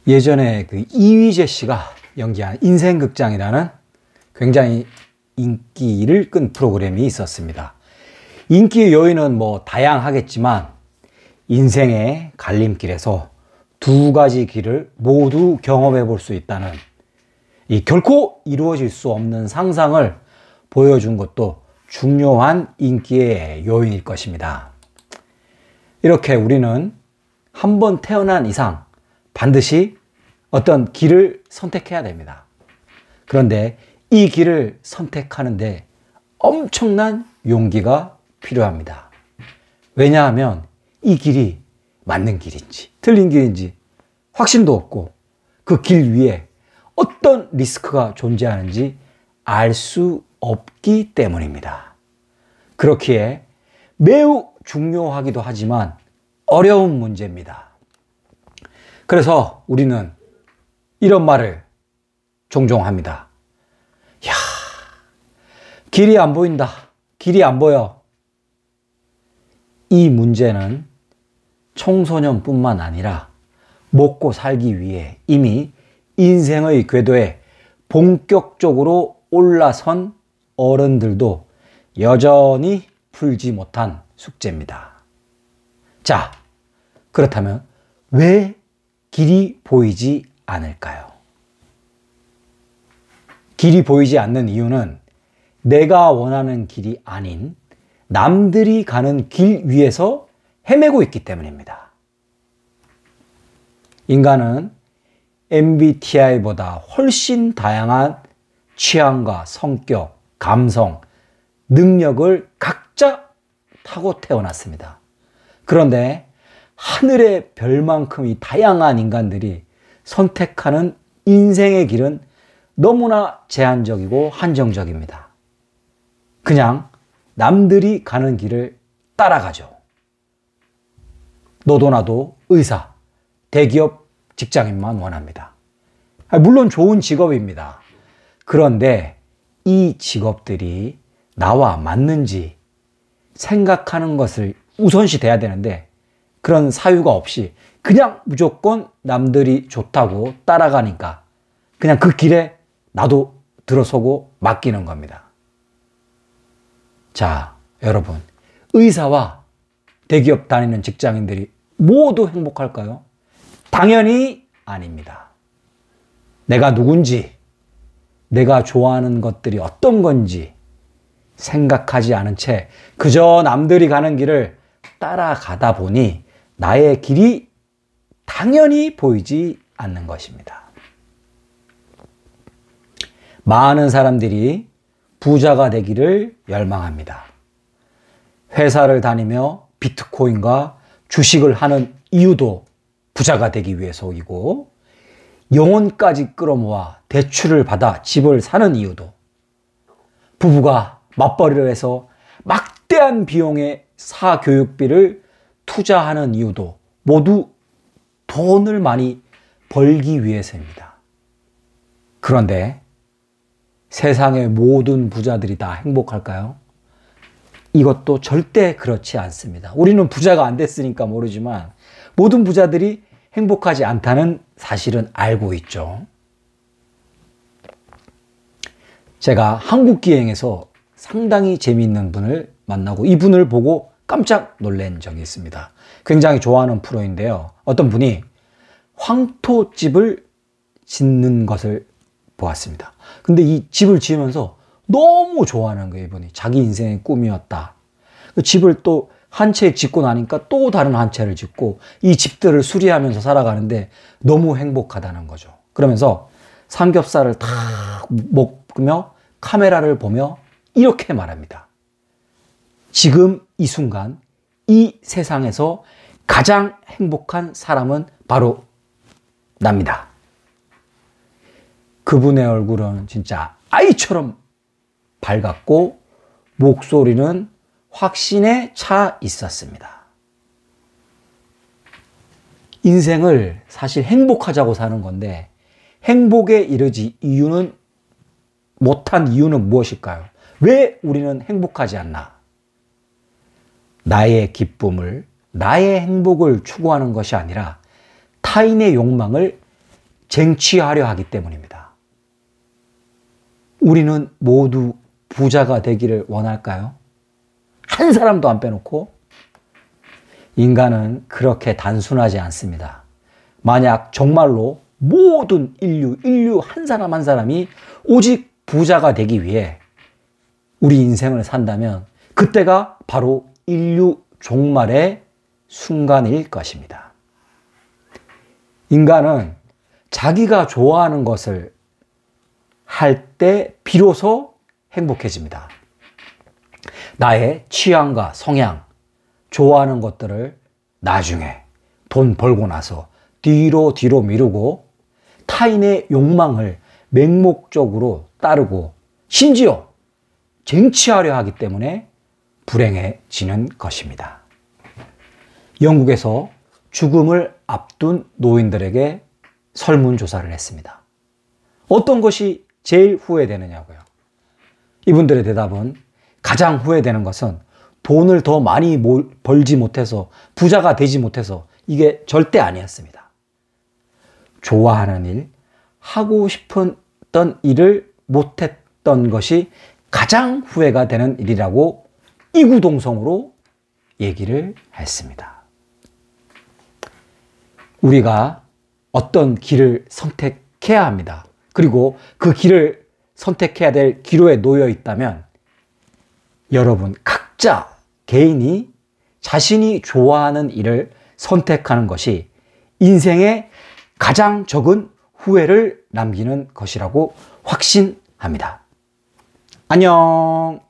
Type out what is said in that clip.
예전에 그 이휘재 씨가 연기한 인생극장이라는 굉장히 인기를 끈 프로그램이 있었습니다. 인기의 요인은 뭐 다양하겠지만 인생의 갈림길에서 두 가지 길을 모두 경험해 볼 수 있다는 이 결코 이루어질 수 없는 상상을 보여준 것도 중요한 인기의 요인일 것입니다. 이렇게 우리는 한 번 태어난 이상 반드시 어떤 길을 선택해야 됩니다. 그런데 이 길을 선택하는데 엄청난 용기가 필요합니다. 왜냐하면 이 길이 맞는 길인지 틀린 길인지 확신도 없고 그 길 위에 어떤 리스크가 존재하는지 알 수 없기 때문입니다. 그렇기에 매우 중요하기도 하지만 어려운 문제입니다. 그래서 우리는 이런 말을 종종 합니다. 야, 길이 안 보인다. 길이 안 보여. 이 문제는 청소년뿐만 아니라 먹고 살기 위해 이미 인생의 궤도에 본격적으로 올라선 어른들도 여전히 풀지 못한 숙제입니다. 자, 그렇다면 왜 길이 보이지 않을까요? 길이 보이지 않는 이유는 내가 원하는 길이 아닌 남들이 가는 길 위에서 헤매고 있기 때문입니다. 인간은 MBTI보다 훨씬 다양한 취향과 성격, 감성, 능력을 각자 타고 태어났습니다. 그런데 하늘의 별만큼이 다양한 인간들이 선택하는 인생의 길은 너무나 제한적이고 한정적입니다. 그냥 남들이 가는 길을 따라가죠. 너도 나도 의사, 대기업 직장인만 원합니다. 물론 좋은 직업입니다. 그런데 이 직업들이 나와 맞는지 생각하는 것을 우선시 돼야 되는데 그런 사유가 없이 그냥 무조건 남들이 좋다고 따라가니까 그냥 그 길에 나도 들어서고 맡기는 겁니다. 자, 여러분, 의사와 대기업 다니는 직장인들이 모두 행복할까요? 당연히 아닙니다. 내가 누군지, 내가 좋아하는 것들이 어떤 건지 생각하지 않은 채 그저 남들이 가는 길을 따라가다 보니 나의 길이 당연히 보이지 않는 것입니다. 많은 사람들이 부자가 되기를 열망합니다. 회사를 다니며 비트코인과 주식을 하는 이유도 부자가 되기 위해서이고 영혼까지 끌어모아 대출을 받아 집을 사는 이유도 부부가 맞벌이를 해서 막대한 비용의 사교육비를 투자하는 이유도 모두 돈을 많이 벌기 위해서입니다. 그런데 세상의 모든 부자들이 다 행복할까요? 이것도 절대 그렇지 않습니다. 우리는 부자가 안 됐으니까 모르지만 모든 부자들이 행복하지 않다는 사실은 알고 있죠. 제가 한국기행에서 상당히 재미있는 분을 만나고 이분을 보고 깜짝 놀란 적이 있습니다. 굉장히 좋아하는 프로인데요. 어떤 분이 황토집을 짓는 것을 보았습니다. 근데 이 집을 지으면서 너무 좋아하는 거예요. 이분이 자기 인생의 꿈이었다. 그 집을 또 한 채 짓고 나니까 또 다른 한 채를 짓고 이 집들을 수리하면서 살아가는데 너무 행복하다는 거죠. 그러면서 삼겹살을 다 먹으며 카메라를 보며 이렇게 말합니다. 지금 이 순간 이 세상에서 가장 행복한 사람은 바로 납니다. 그분의 얼굴은 진짜 아이처럼 밝았고 목소리는 확신에 차 있었습니다. 인생을 사실 행복하자고 사는 건데 행복에 이르지 못한 이유는 무엇일까요? 왜 우리는 행복하지 않나? 나의 기쁨을, 나의 행복을 추구하는 것이 아니라 타인의 욕망을 쟁취하려 하기 때문입니다. 우리는 모두 부자가 되기를 원할까요? 한 사람도 안 빼놓고? 인간은 그렇게 단순하지 않습니다. 만약 정말로 모든 인류 한 사람 한 사람이 오직 부자가 되기 위해 우리 인생을 산다면 그때가 바로 인류 종말의 순간일 것입니다. 인간은 자기가 좋아하는 것을 할 때 비로소 행복해집니다. 나의 취향과 성향, 좋아하는 것들을 나중에 돈 벌고 나서 뒤로 미루고 타인의 욕망을 맹목적으로 따르고 심지어 쟁취하려 하기 때문에 불행해지는 것입니다. 영국에서 죽음을 앞둔 노인들에게 설문조사를 했습니다. 어떤 것이 제일 후회되느냐고요. 이분들의 대답은 가장 후회되는 것은 돈을 더 많이 벌지 못해서 부자가 되지 못해서 이게 절대 아니었습니다. 좋아하는 일, 하고 싶었던 일을 못했던 것이 가장 후회가 되는 일이라고 이구동성으로 얘기를 했습니다. 우리가 어떤 길을 선택해야 합니다. 그리고 그 길을 선택해야 될 기로에 놓여 있다면 여러분 각자 개인이 자신이 좋아하는 일을 선택하는 것이 인생에 가장 적은 후회를 남기는 것이라고 확신합니다. 안녕.